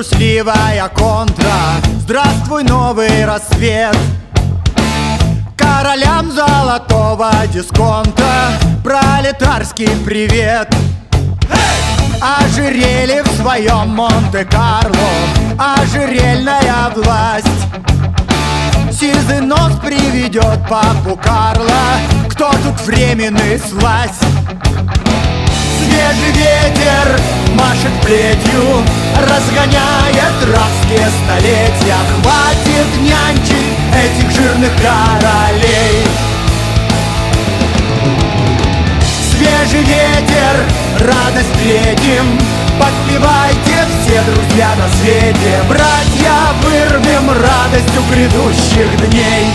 счастливая контра. Здравствуй, новый рассвет. Королям золотого дисконта пролетарский привет. Ожерелье в своем Монте-Карло, ожерельная власть. Сизый нос приведет папу Карла. Кто тут временный слазь? Свежий ветер машет плетью, разгоняет рабские столетия. Хватит нянчить этих жирных королей. Свежий ветер, радость встретим, подпевайте все друзья на свете. Братья, вырвем радостью грядущих дней.